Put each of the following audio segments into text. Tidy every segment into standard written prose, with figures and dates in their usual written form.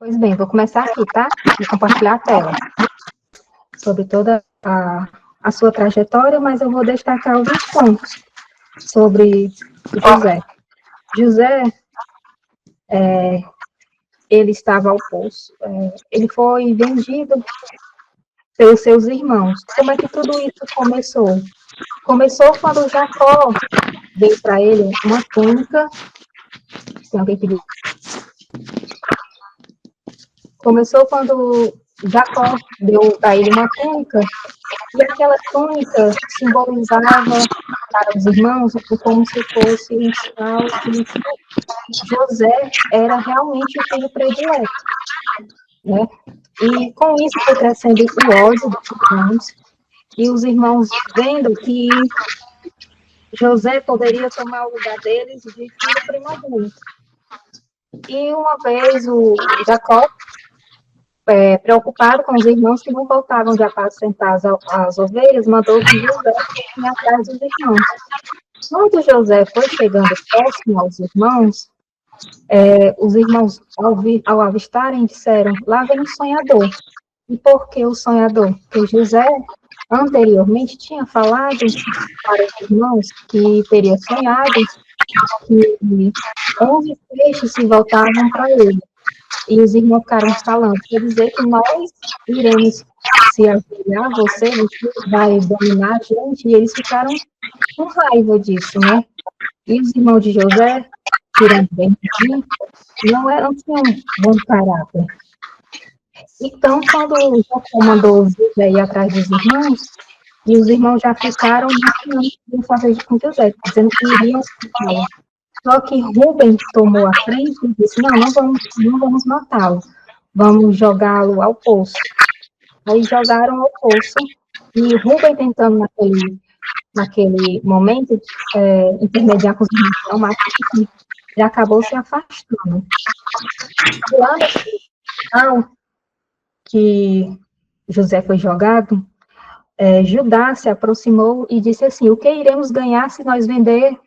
Pois bem, vou começar aqui, tá? Vou compartilhar a tela sobre toda a sua trajetória, mas eu vou destacar alguns pontos sobre José. José, ele estava ao poço, ele foi vendido pelos seus irmãos. Como é que tudo isso começou? Começou quando Jacó deu para ele uma túnica. Tem alguém pedindo? Começou quando Jacó deu para ele uma túnica, e aquela túnica simbolizava para os irmãos como se fosse um sinal de que José era realmente o filho predileto, né? E com isso foi crescendo o ódio dos irmãos, e os irmãos vendo que José poderia tomar o lugar deles de filho primogênito. E uma vez o Jacó, preocupado com os irmãos que não voltavam de apacentar as ovelhas, mandou que José fosse atrás dos irmãos. Quando José foi chegando próximo aos irmãos, os irmãos, ao avistarem, disseram: lá vem um sonhador. E por que o sonhador? Porque José, anteriormente, tinha falado para os irmãos que teria sonhado que 11 peixes se voltavam para ele. E os irmãos ficaram falando, quer dizer que nós iremos se ajoelhar, você vai dominar a gente, e eles ficaram com raiva disso, né? E os irmãos de José, tirando bem não tinham bom caráter. Então, quando Jacó mandou José ir atrás dos irmãos, e os irmãos já ficaram maquinando o que fazer com José, dizendo que iriam matá-lo. Só que Rubem tomou a frente e disse: não vamos matá-lo, vamos jogá-lo ao poço. Aí jogaram ao poço, e Rubem tentando naquele momento intermediar com os irmãos, não matar, ele acabou se afastando. Lá no final que José foi jogado, Judá se aproximou e disse assim: o que iremos ganhar se nós vender,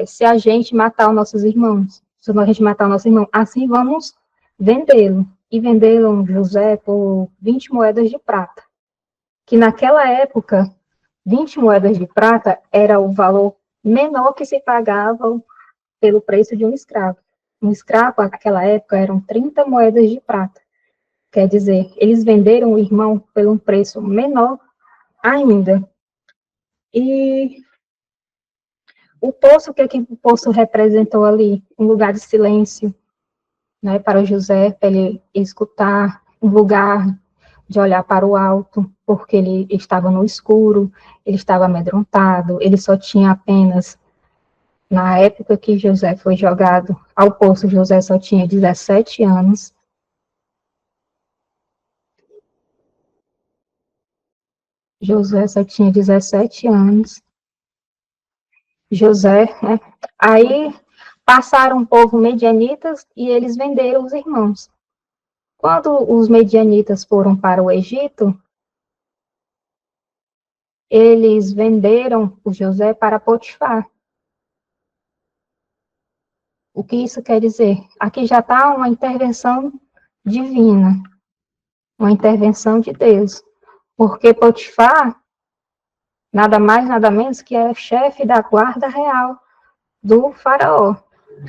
se a gente matar os nossos irmãos? Se a gente matar o nosso irmão, assim vamos vendê-lo. E venderam José por 20 moedas de prata, que naquela época, 20 moedas de prata era o valor menor que se pagava pelo preço de um escravo. Um escravo, naquela época, eram 30 moedas de prata. Quer dizer, eles venderam o irmão por um preço menor ainda. E o poço, o que o poço representou ali? Um lugar de silêncio, né, para José, para ele escutar, um lugar de olhar para o alto, porque ele estava no escuro, ele estava amedrontado, ele só tinha apenas, na época que José foi jogado ao poço, José só tinha 17 anos. José só tinha 17 anos. José, né? Aí passaram um povo medianitas e eles venderam os irmãos. Quando os medianitas foram para o Egito, eles venderam o José para Potifar. O que isso quer dizer? Aqui já está uma intervenção divina, uma intervenção de Deus, porque Potifar, nada mais, nada menos que é chefe da guarda real do faraó.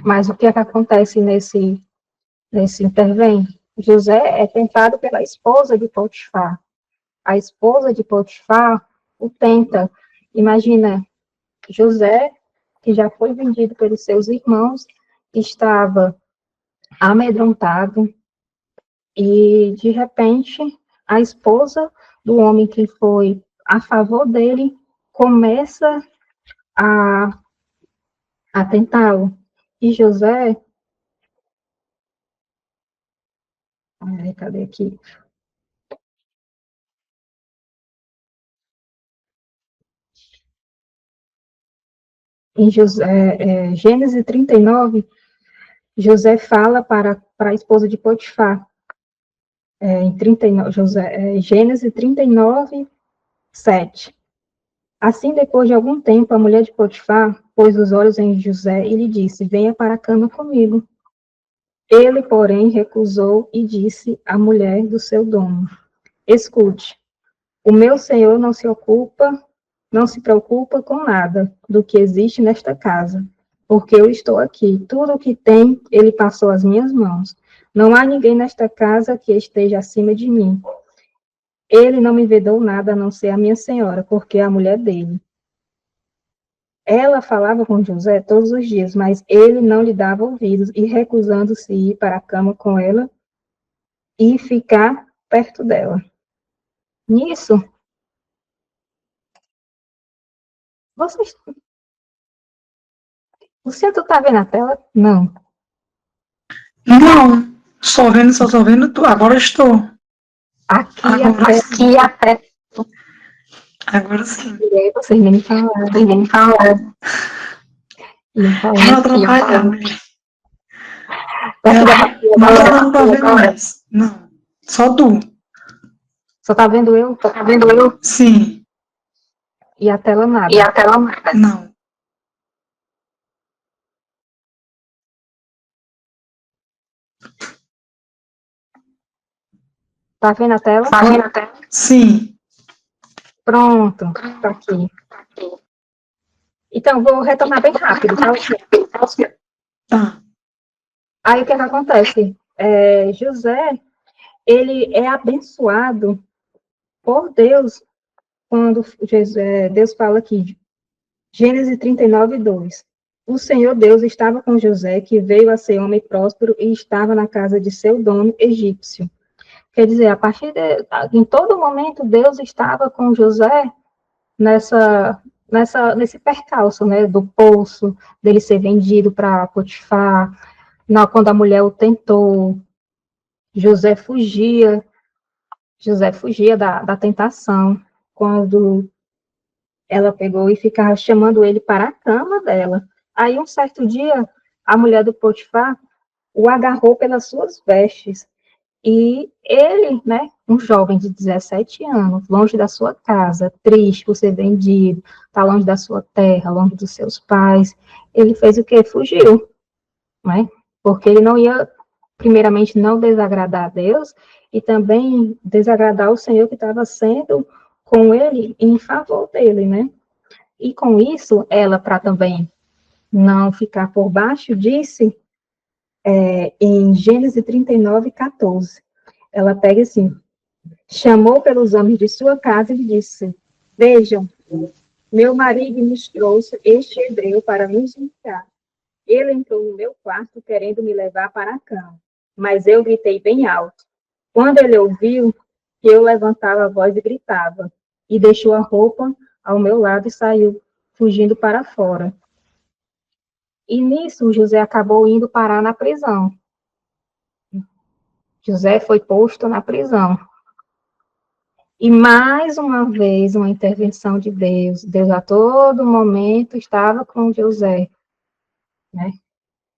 Mas o que é que acontece nesse intervém? José é tentado pela esposa de Potifar. A esposa de Potifar o tenta. Imagina, José, que já foi vendido pelos seus irmãos, estava amedrontado, e, de repente, a esposa do homem que foi a favor dele começa a, a tentá-lo. E José, cadê aqui? Em Gênesis 39, José fala para a esposa de Potifar, em 39, Gênesis 39, 7. Assim, depois de algum tempo, a mulher de Potifar pôs os olhos em José e lhe disse: venha para a cama comigo. Ele, porém, recusou e disse à mulher do seu dono: Escute, o meu senhor não se preocupa com nada do que existe nesta casa, porque eu estou aqui. Tudo o que tem, ele passou às minhas mãos. Não há ninguém nesta casa que esteja acima de mim. Ele não me vedou nada a não ser a minha senhora, porque é a mulher dele. Ela falava com José todos os dias, mas ele não lhe dava ouvidos e recusando-se ir para a cama com ela e ficar perto dela. Nisso, vocês, o centro está vendo a tela? Não. Não, só tô vendo tu. Agora estou. Aqui até. Agora sim. vocês nem falaram. Nem falar. Iam falar. Ela atrapalhar, mulher. Mas Ela não tá vendo mais. Não. Só tu. só tá vendo eu Tá vendo eu? Sim. e a tela nada. E a tela nada. Não. Tá vendo a tela? Tá vendo a tela? Sim. Pronto, tá aqui. Então, vou retornar bem rápido, tá? Tá. Aí, o que é que acontece? José, ele é abençoado por Deus quando Deus fala aqui, Gênesis 39, 2. O Senhor Deus estava com José, que veio a ser homem próspero e estava na casa de seu dono egípcio. Quer dizer, em todo momento, Deus estava com José nesse percalço, né, do poço, dele ser vendido para Potifar, quando a mulher o tentou, José fugia, José fugia da tentação, quando ela pegou e ficava chamando ele para a cama dela. Aí, um certo dia, a mulher do Potifar o agarrou pelas suas vestes. E ele, né, um jovem de 17 anos, longe da sua casa, triste por ser vendido, está longe da sua terra, longe dos seus pais, ele fez o quê? Fugiu, né? Porque ele não ia, primeiramente, não desagradar a Deus e também desagradar o Senhor que estava sendo com ele em favor dele, né? E com isso, ela, para também não ficar por baixo, disse em Gênesis 39, 14, ela pega assim, chamou pelos homens de sua casa e lhe disse, vejam, meu marido nos trouxe este hebreu para nos humilhar. Ele entrou no meu quarto querendo me levar para a cama, mas eu gritei bem alto. Quando ele ouviu que eu levantava a voz e gritava, e deixou a roupa ao meu lado e saiu, fugindo para fora. E nisso, José acabou indo parar na prisão. José foi posto na prisão. E mais uma vez, uma intervenção de Deus. Deus a todo momento estava com José, né?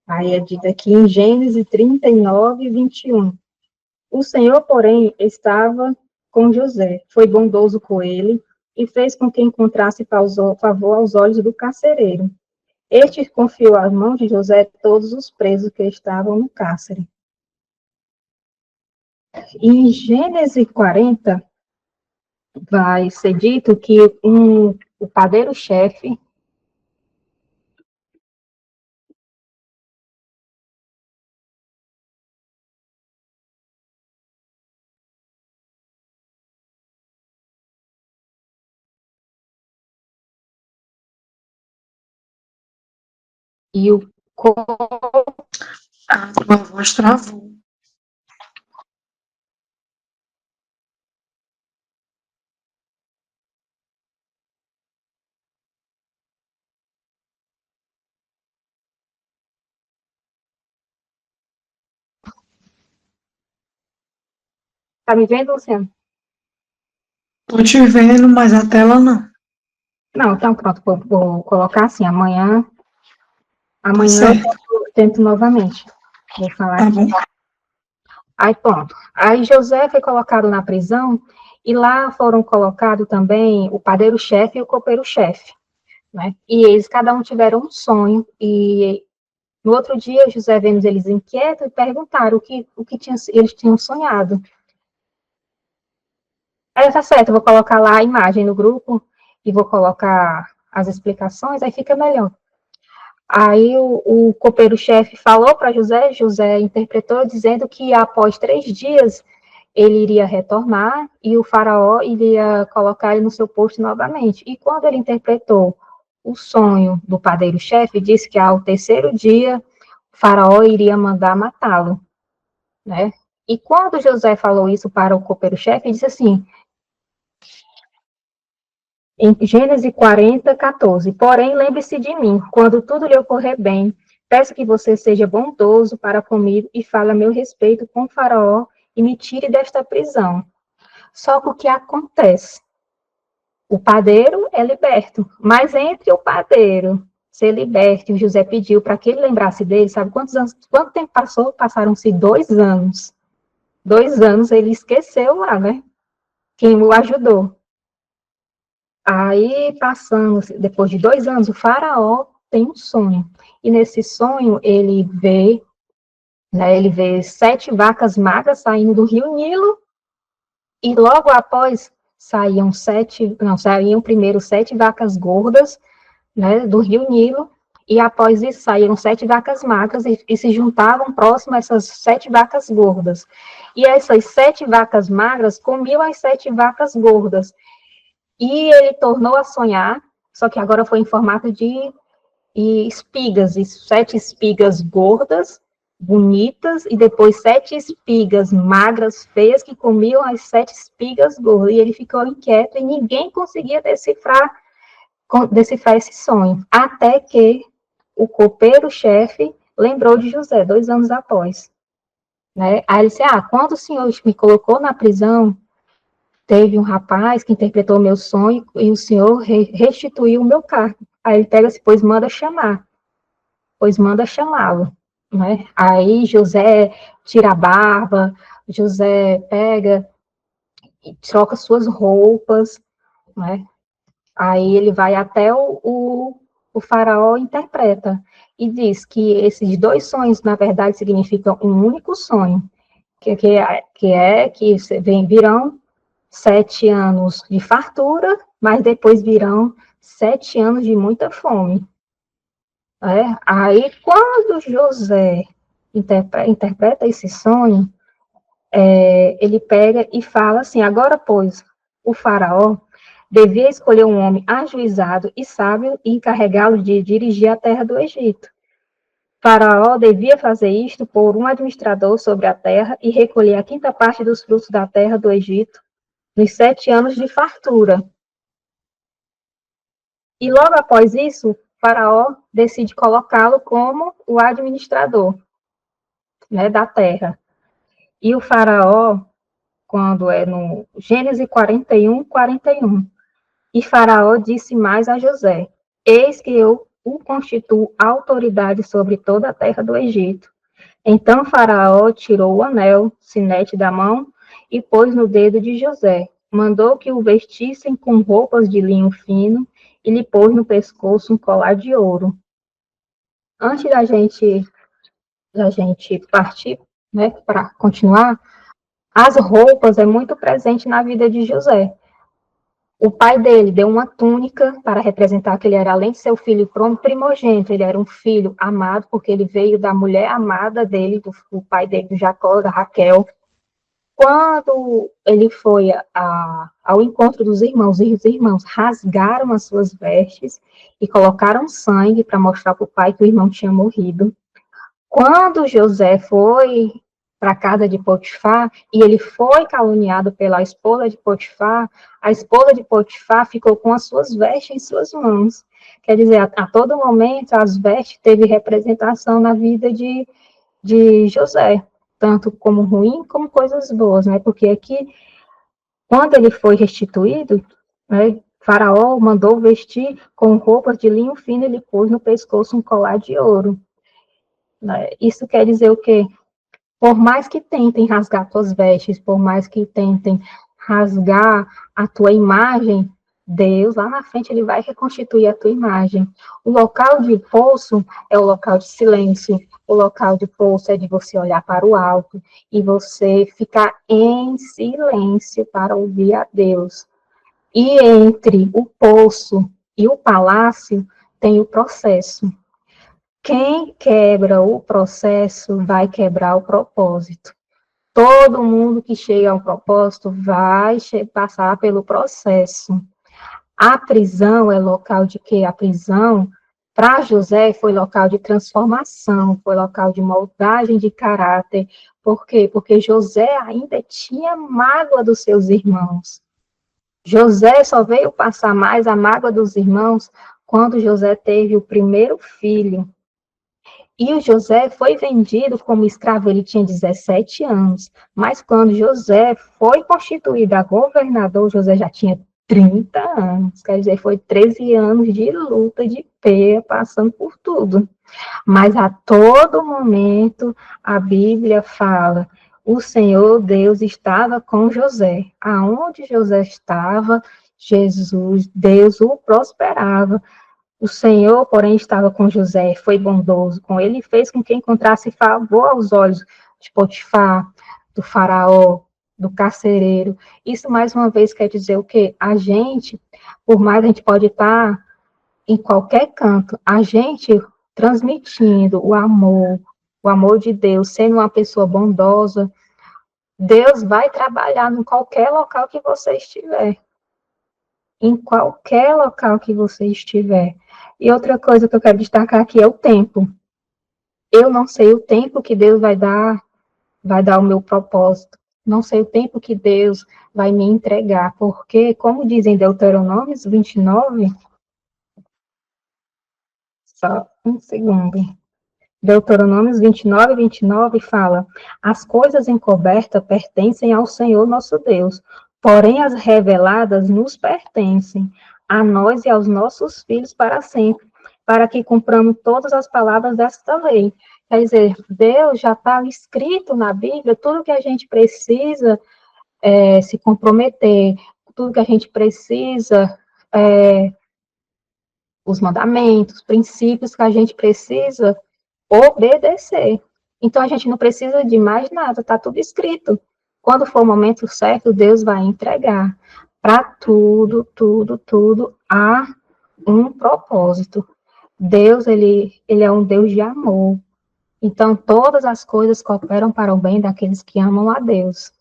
Aí é dito aqui em Gênesis 39, 21. O Senhor, porém, estava com José, foi bondoso com ele e fez com que encontrasse favor aos olhos do carcereiro. Este confiou às mãos de José todos os presos que estavam no cárcere. E em Gênesis 40, vai ser dito que o padeiro-chefe e o A tua voz travou. tá me vendo, Luciano? Tô te vendo, mas a tela não. Não, então pronto, vou colocar assim, Tá amanhã eu certo. tento novamente. Vou falar Tá aqui. bom. Aí pronto. Aí José foi colocado na prisão e lá foram colocados também o padeiro-chefe e o copeiro-chefe, né? E eles cada um tiveram um sonho e No outro dia, José vendo eles inquietos, perguntaram eles tinham sonhado. Aí, tá certo, eu vou colocar lá a imagem no grupo e vou colocar as explicações, aí fica melhor. Aí o copeiro-chefe falou para José, José interpretou dizendo que após 3 dias ele iria retornar e o faraó iria colocar ele no seu posto novamente. E quando ele interpretou o sonho do padeiro-chefe, disse que ao terceiro dia o faraó iria mandar matá-lo, né? E quando José falou isso para o copeiro-chefe, ele disse assim, em Gênesis 40, 14. Porém, lembre-se de mim, quando tudo lhe ocorrer bem, peço que você seja bondoso para comigo e fale a meu respeito com o faraó e me tire desta prisão. Só que o que acontece? O padeiro é liberto, mas entre o padeiro ser liberto e o José pediu para que ele lembrasse dele, sabe quanto tempo passou? Passaram-se 2 anos. 2 anos ele esqueceu lá, né? Quem o ajudou. Aí, passando, depois de 2 anos, o faraó tem um sonho. E nesse sonho, ele vê 7 vacas magras saindo do rio Nilo, e logo após saíam primeiro 7 vacas gordas, né, do rio Nilo, e após isso saíram 7 vacas magras e se juntavam próximo a essas 7 vacas gordas. E essas 7 vacas magras comiam as 7 vacas gordas. E ele tornou a sonhar, só que agora foi em formato de espigas, e 7 espigas gordas, bonitas, e depois 7 espigas magras, feias, que comiam as 7 espigas gordas. E ele ficou inquieto e ninguém conseguia decifrar esse sonho. Até que o copeiro-chefe lembrou de José, 2 anos após. Né? Aí ele disse, quando o senhor me colocou na prisão, teve um rapaz que interpretou meu sonho e o senhor restituiu o meu cargo. Aí ele pega assim, pois manda chamá-lo, né? Aí José tira a barba, José pega e troca suas roupas, né? Aí ele vai até o faraó e interpreta, e diz que esses 2 sonhos, na verdade, significam um único sonho, que virão 7 anos de fartura, mas depois virão 7 anos de muita fome. Aí, quando José interpreta esse sonho, ele pega e fala assim, agora, pois, o faraó devia escolher um homem ajuizado e sábio e encarregá-lo de dirigir a terra do Egito. Faraó devia fazer isto por um administrador sobre a terra e recolher a 5ª parte dos frutos da terra do Egito nos 7 anos de fartura. E logo após isso, Faraó decide colocá-lo como o administrador, né, da terra. E o Faraó, quando é no Gênesis 41, 41, e Faraó disse mais a José, eis que eu o constituo autoridade sobre toda a terra do Egito. Então Faraó tirou o anel, sinete da mão, e pôs no dedo de José. Mandou que o vestissem com roupas de linho fino e lhe pôs no pescoço um colar de ouro. Antes da gente partir, né, para continuar, as roupas é muito presente na vida de José. O pai dele deu uma túnica para representar que ele era, além de ser o filho primogênito, ele era um filho amado, porque ele veio da mulher amada dele, do pai dele, do Jacó, da Raquel. Quando ele foi ao encontro dos irmãos, e os irmãos rasgaram as suas vestes e colocaram sangue para mostrar para o pai que o irmão tinha morrido. Quando José foi para a casa de Potifar, e ele foi caluniado pela esposa de Potifar, a esposa de Potifar ficou com as suas vestes em suas mãos. Quer dizer, a todo momento, as vestes teve representação na vida de José, tanto como ruim, como coisas boas, né? Porque aqui, quando ele foi restituído, né, Faraó mandou vestir com roupas de linho fino e ele pôs no pescoço um colar de ouro. Né? Isso quer dizer o quê? Por mais que tentem rasgar tuas vestes, por mais que tentem rasgar a tua imagem Deus, lá na frente, ele vai reconstituir a tua imagem. O local de poço é o local de silêncio. O local de poço é de você olhar para o alto e você ficar em silêncio para ouvir a Deus. E entre o poço e o palácio tem o processo. Quem quebra o processo vai quebrar o propósito. Todo mundo que chega ao propósito vai passar pelo processo. A prisão é local de quê? A prisão, para José, foi local de transformação, foi local de moldagem de caráter. Por quê? Porque José ainda tinha mágoa dos seus irmãos. José só veio passar mais a mágoa dos irmãos quando José teve o primeiro filho. E o José foi vendido como escravo, ele tinha 17 anos. Mas quando José foi constituído a governador, José já tinha 30 anos. Quer dizer, foi 13 anos de luta, de peia, passando por tudo. Mas a todo momento, a Bíblia fala, o Senhor Deus estava com José. Aonde José estava, Deus o prosperava. O Senhor, porém, estava com José, foi bondoso com ele e fez com que encontrasse favor aos olhos de Potifar, do faraó, do carcereiro. Isso, mais uma vez, quer dizer o quê? A gente, por mais a gente pode estar em qualquer canto, a gente transmitindo o amor de Deus, sendo uma pessoa bondosa, Deus vai trabalhar em qualquer local que você estiver. Em qualquer local que você estiver. E outra coisa que eu quero destacar aqui é o tempo. Eu não sei o tempo que Deus vai dar o meu propósito. Não sei o tempo que Deus vai me entregar, porque, como dizem Deuteronômios 29, só um segundo. Deuteronômios 29 fala: as coisas encobertas pertencem ao Senhor nosso Deus, porém as reveladas nos pertencem, a nós e aos nossos filhos para sempre, para que cumpramos todas as palavras desta lei. Quer dizer, Deus já está escrito na Bíblia tudo que a gente precisa se comprometer, tudo que a gente precisa, os mandamentos, os princípios que a gente precisa obedecer. Então a gente não precisa de mais nada, está tudo escrito. Quando for o momento certo, Deus vai entregar. Para tudo, tudo há um propósito. Deus, ele é um Deus de amor. Então todas as coisas cooperam para o bem daqueles que amam a Deus.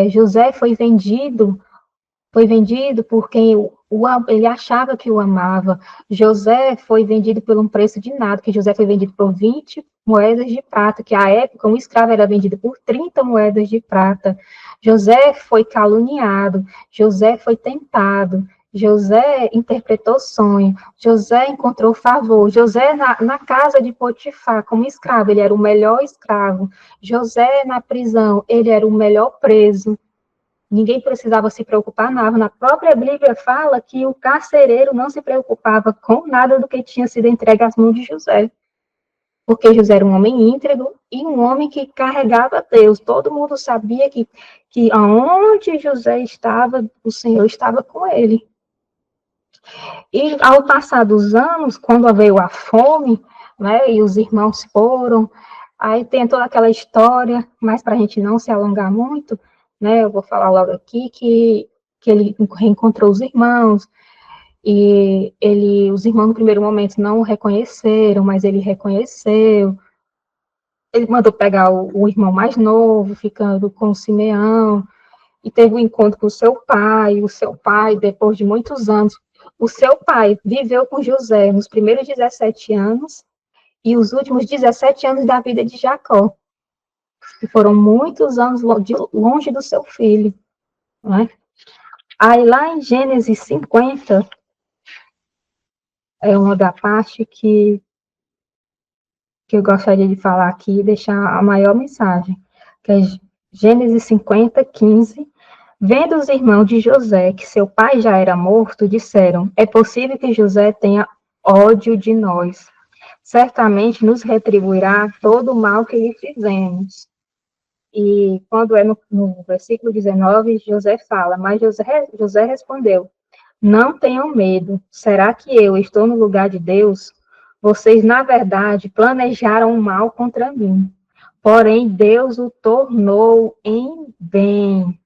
José foi vendido por quem ele achava que o amava. José foi vendido por um preço de nada, que José foi vendido por 20 moedas de prata, que à época um escravo era vendido por 30 moedas de prata. José foi caluniado, José foi tentado, José interpretou sonho, José encontrou favor, José na casa de Potifar, como escravo, ele era o melhor escravo. José na prisão, ele era o melhor preso. Ninguém precisava se preocupar nada. Na própria Bíblia fala que o carcereiro não se preocupava com nada do que tinha sido entregue às mãos de José. Porque José era um homem íntegro e um homem que carregava Deus. Todo mundo sabia que aonde José estava, o Senhor estava com ele. E ao passar dos anos, quando veio a fome, né, e os irmãos foram, aí tem toda aquela história, mas para a gente não se alongar muito, né, eu vou falar logo aqui que ele reencontrou os irmãos, e os irmãos no primeiro momento não o reconheceram, mas ele reconheceu. Ele mandou pegar o irmão mais novo, ficando com o Simeão, e teve um encontro com o seu pai, depois de muitos anos, o seu pai viveu com José nos primeiros 17 anos, e os últimos 17 anos da vida de Jacó, que foram muitos anos longe do seu filho, né? Aí lá em Gênesis 50, é uma da parte que eu gostaria de falar aqui e deixar a maior mensagem, que é Gênesis 50, 15. Vendo os irmãos de José que seu pai já era morto, disseram: é possível que José tenha ódio de nós. Certamente nos retribuirá todo o mal que lhe fizemos. E quando é no versículo 19, José fala, mas José respondeu, não tenham medo, será que eu estou no lugar de Deus? Vocês, na verdade, planejaram o mal contra mim, porém Deus o tornou em bem,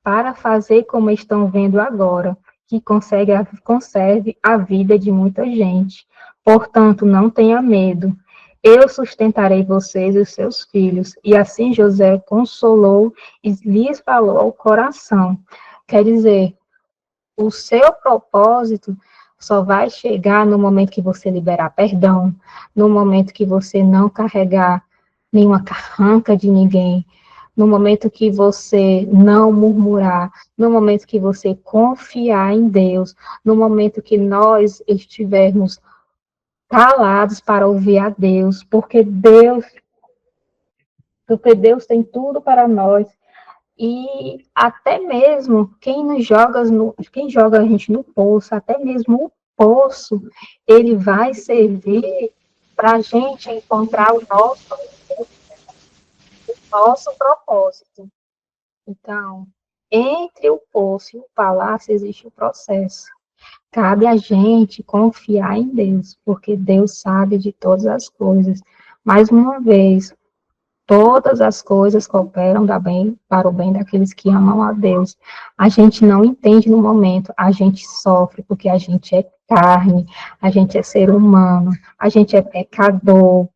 para fazer como estão vendo agora, que conserve a vida de muita gente. Portanto, não tenha medo. Eu sustentarei vocês e os seus filhos. E assim José consolou e lhes falou ao coração. Quer dizer, o seu propósito só vai chegar no momento que você liberar perdão, no momento que você não carregar nenhuma carranca de ninguém, no momento que você não murmurar, no momento que você confiar em Deus, no momento que nós estivermos calados para ouvir a Deus, porque Deus tem tudo para nós. E até mesmo quem joga a gente no poço, até mesmo o poço, ele vai servir para a gente encontrar o nosso propósito. Então, entre o poço e o palácio existe o processo. Cabe a gente confiar em Deus, porque Deus sabe de todas as coisas. Mais uma vez, todas as coisas cooperam para o bem daqueles que amam a Deus. A gente não entende no momento, a gente sofre porque a gente é carne, a gente é ser humano, a gente é pecador,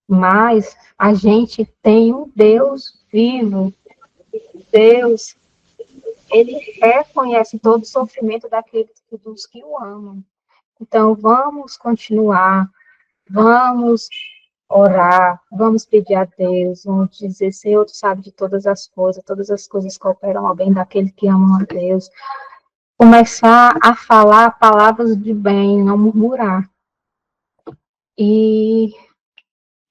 mas a gente tem um Deus vivo. Deus, ele reconhece todo o sofrimento dos que o amam. Então, vamos continuar, vamos orar, vamos pedir a Deus, vamos dizer, Senhor, tu sabe de todas as coisas cooperam ao bem daqueles que amam a Deus. Começar a falar palavras de bem, não murmurar. E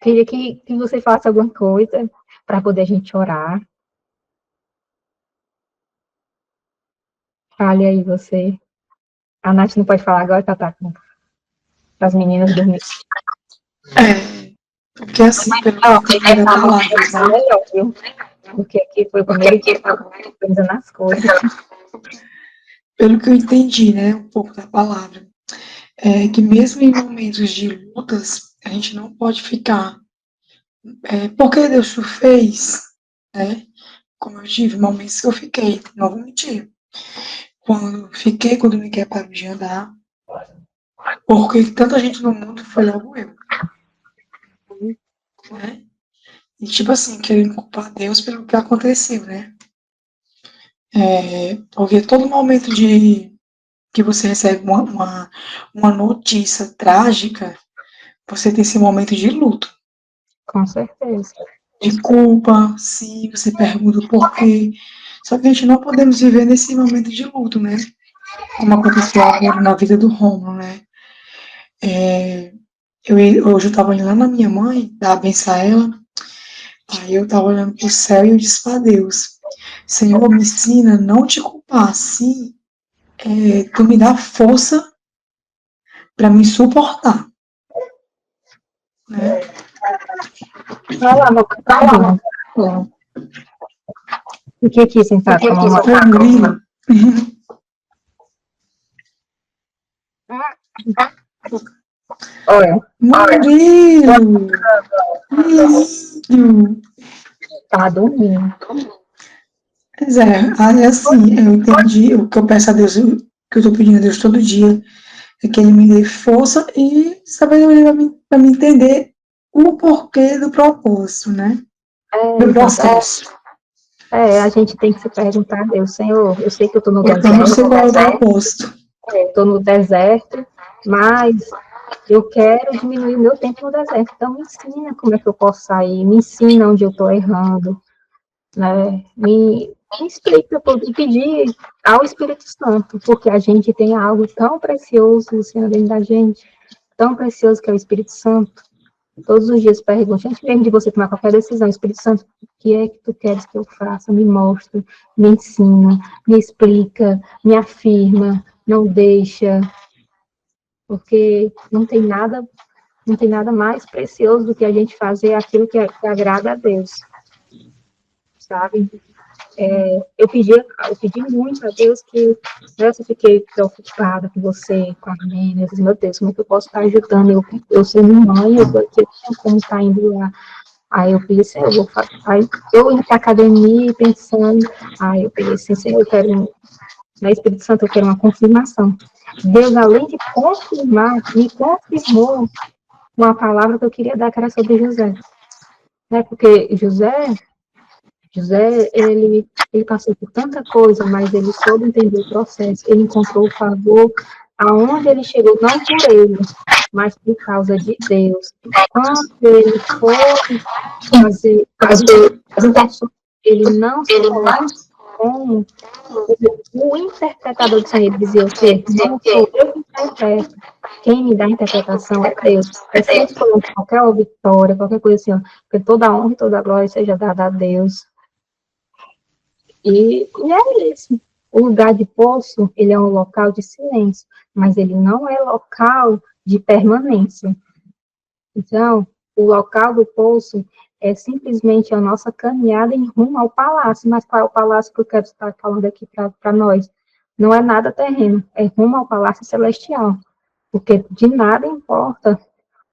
queria que você faça alguma coisa para poder a gente orar. Fale aí você. A Nath não pode falar agora, tá com as meninas dormindo. Porque assim, pelo que eu entendi da palavra, É melhor, viu? Porque aqui foi o primeiro dia pensando nas coisas. pelo que eu entendi, né, um pouco da palavra, é que mesmo em momentos de lutas, a gente não pode ficar, porque Deus o fez, né, como eu tive momentos que eu fiquei, não vou mentir, quando ninguém parou de andar, porque tanta gente no mundo foi logo eu, né, e tipo assim, querendo culpar Deus pelo que aconteceu, né, porque todo momento que você recebe uma notícia trágica, você tem esse momento de luto, Com certeza. de culpa, sim, você pergunta por quê. Só que a gente não podemos viver nesse momento de luto, né? Como aconteceu agora na vida do Romulo, né? Hoje eu estava olhando lá na minha mãe, dar a benção a ela, aí eu estava olhando para o céu e eu disse para Deus, Senhor, me ensina a não te culpar, sim, tu me dá força para me suportar, né? Vai lá, meu canto. Fique aqui sentado com a mamãe. Tranquilo. Olha, Murilo! Filho! tá dormindo. Pois é, assim, eu entendi o que eu peço a Deus, o que eu estou pedindo a Deus todo dia, é que Ele me dê força e sabedoria para me entender o porquê do propósito, né? Do Exatamente. processo. A gente tem que se perguntar a Deus, Senhor, eu sei que eu estou no Porque eu não sei deserto, qual é o propósito. estou no deserto, mas eu quero diminuir o meu tempo no deserto. Então, me ensina como é que eu posso sair, me ensina onde eu estou errando, né? Me explica e pedir ao Espírito Santo, porque a gente tem algo tão precioso, Luciana, dentro da gente, tão precioso que é o Espírito Santo. Todos os dias pergunto, antes mesmo de você tomar qualquer decisão, Espírito Santo, o que é que tu queres que eu faça? Me mostra, me ensina, me explica, me afirma, não deixa, porque não tem nada mais precioso do que a gente fazer aquilo que agrada a Deus. sabe? Eu pedi muito a Deus que, eu fiquei preocupada com você, com a menina, eu disse, meu Deus, como é que eu posso estar ajudando? Eu sendo mãe, eu vou ter como estar indo lá. Aí eu peguei assim, aí eu indo para academia pensando, aí eu peguei assim, Senhor, eu quero, na Espírito Santo, eu quero uma confirmação. Deus, além de confirmar, me confirmou uma palavra que eu queria dar, que era sobre José. Né? Porque José, ele passou por tanta coisa, mas ele soube entender o processo, ele encontrou o favor aonde ele chegou, não por ele, mas por causa de Deus. Quando ele foi fazer as interpretações, ele não se coloca como o interpretador de sonho. Ele dizia o quê? Não sou eu que interpreto. Quem me dá a interpretação é Deus. É sempre falando qualquer vitória, qualquer coisa assim, ó, porque toda a honra e toda a glória seja dada a Deus. E é isso. O lugar de poço, ele é um local de silêncio, mas ele não é local de permanência. Então, o local do poço é simplesmente a nossa caminhada em rumo ao palácio. Mas qual é o palácio que eu quero estar falando aqui para nós? Não é nada terreno, é rumo ao palácio celestial. Porque de nada importa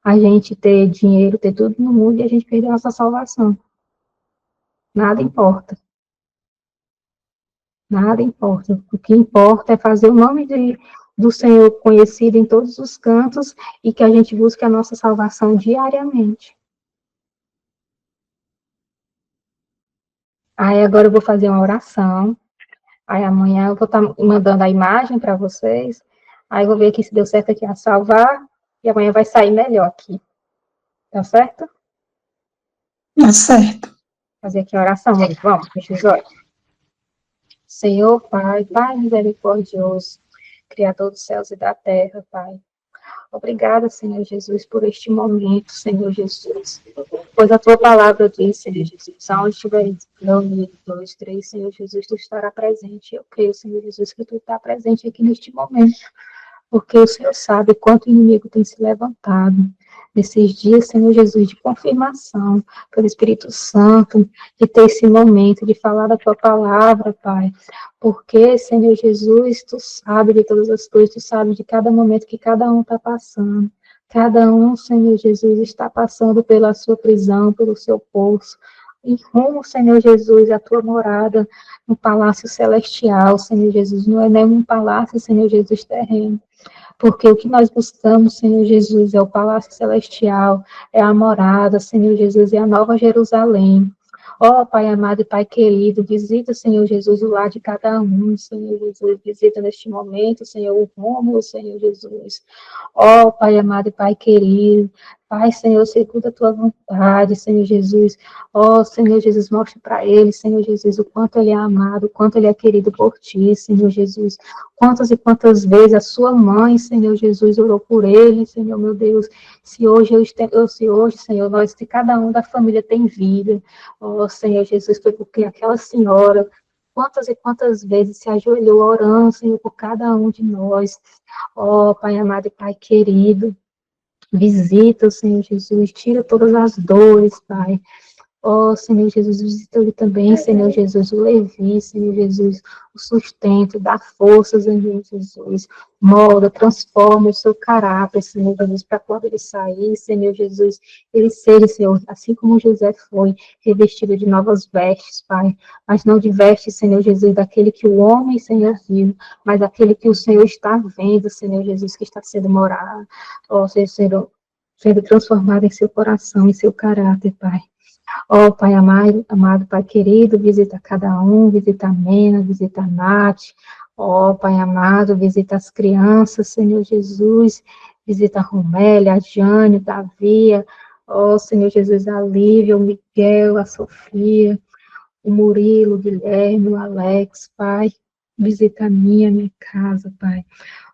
a gente ter dinheiro, ter tudo no mundo e a gente perder a nossa salvação. Nada importa. Nada importa. O que importa é fazer o nome do Senhor conhecido em todos os cantos e que a gente busque a nossa salvação diariamente. Aí agora eu vou fazer uma oração. Aí amanhã eu vou estar mandando a imagem para vocês. Aí eu vou ver aqui se deu certo aqui a salvar. E amanhã vai sair melhor aqui. Tá certo? Tá certo. Fazer aqui a oração. Vamos, fecha os olhos. Senhor, Pai misericordioso, Criador dos céus e da terra, Pai. Obrigada, Senhor Jesus, por este momento, Senhor Jesus. Pois a tua palavra diz, Senhor Jesus, aonde estiver reunido, dois, três, Senhor Jesus, tu estará presente. Eu creio, Senhor Jesus, que tu está presente aqui neste momento, porque o Senhor sabe quanto o inimigo tem se levantado nesses dias, Senhor Jesus, de confirmação pelo Espírito Santo, de ter esse momento de falar da tua palavra, Pai. Porque, Senhor Jesus, tu sabe de todas as coisas, tu sabe de cada momento que cada um está passando. Cada um, Senhor Jesus, está passando pela sua prisão, pelo seu poço. Em rumo, Senhor Jesus, à tua morada no palácio celestial, Senhor Jesus. Não é nenhum palácio, Senhor Jesus, terreno. Porque o que nós buscamos, Senhor Jesus, é o palácio celestial, é a morada, Senhor Jesus, é a nova Jerusalém. Ó, Pai amado e Pai querido, visita, Senhor Jesus, o lar de cada um, Senhor Jesus, visita neste momento, Senhor, o Rômulo, Senhor Jesus. Ó, Pai amado e Pai querido, Pai, Senhor, segundo a tua vontade, Senhor Jesus. Ó, Senhor Jesus, mostre para ele, Senhor Jesus, o quanto ele é amado, o quanto ele é querido por ti, Senhor Jesus. Quantas e quantas vezes a sua mãe, Senhor Jesus, orou por ele, Senhor, meu Deus. Se hoje, Senhor, se cada um da família tem vida, ó, Senhor Jesus, foi porque aquela senhora, quantas e quantas vezes se ajoelhou orando, Senhor, por cada um de nós. Ó, Pai amado e Pai querido, visita, Senhor Jesus, tira todas as dores, Pai. Ó, Senhor Jesus, visita ele também, Senhor Jesus, o Levi, Senhor Jesus, o sustento, dá forças, Senhor Jesus, molda, transforma o seu caráter, Senhor Jesus, para quando ele sair, Senhor Jesus, ele seja, Senhor, assim como José foi, revestido de novas vestes, Pai, mas não de vestes, Senhor Jesus, daquele que o homem, Senhor, viu, mas daquele que o Senhor está vendo, Senhor Jesus, que está sendo morado, ó, sendo transformado em seu coração, em seu caráter, Pai. Ó, Pai amado, Pai querido, visita cada um, visita a Mena, visita a Nath. Ó, Pai amado, visita as crianças, Senhor Jesus, visita a Romélia, a Jane, o Davi. Ó, Senhor Jesus, a Lívia, o Miguel, a Sofia, o Murilo, o Guilherme, o Alex, Pai. Visita a minha casa, Pai.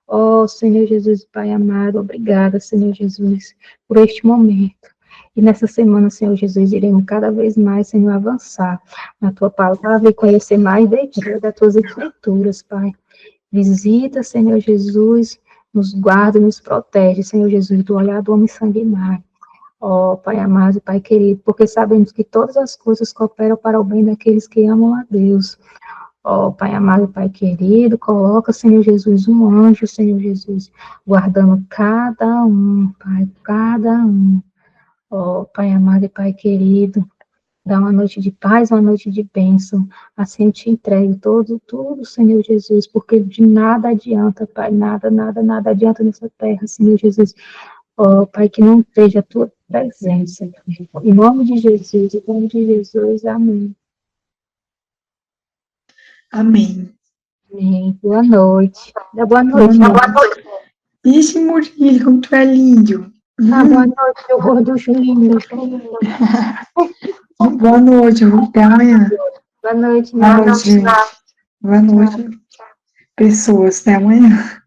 Ó, Senhor Jesus, Pai amado, obrigada, Senhor Jesus, por este momento. E nessa semana, Senhor Jesus, iremos cada vez mais, Senhor, avançar na Tua palavra e conhecer mais das Tuas escrituras, Pai. Visita, Senhor Jesus, nos guarda, nos protege, Senhor Jesus, do olhar do homem sanguinário. Ó Pai amado e Pai querido, porque sabemos que todas as coisas cooperam para o bem daqueles que amam a Deus. Ó Pai amado e Pai querido, coloca, Senhor Jesus, um anjo, Senhor Jesus, guardando cada um, Pai, cada um. Ó Pai amado e Pai querido, dá uma noite de paz, uma noite de bênção. Assim eu te entrego tudo, Senhor Jesus, porque de nada adianta, Pai, nada adianta nessa terra, Senhor Jesus. Ó, Pai, que não esteja a tua presença. Em nome de Jesus, em nome de Jesus, amém. Amém. Amém. Boa noite. Dá boa Boa noite, meu noite. amor. Ixi, Murilo, como tu é lindo. Ah, boa noite, meu gorducho lindo. Boa noite, até amanhã. Boa noite, Boa Nath. noite, gente. Boa Tchau. noite, pessoas. Até amanhã.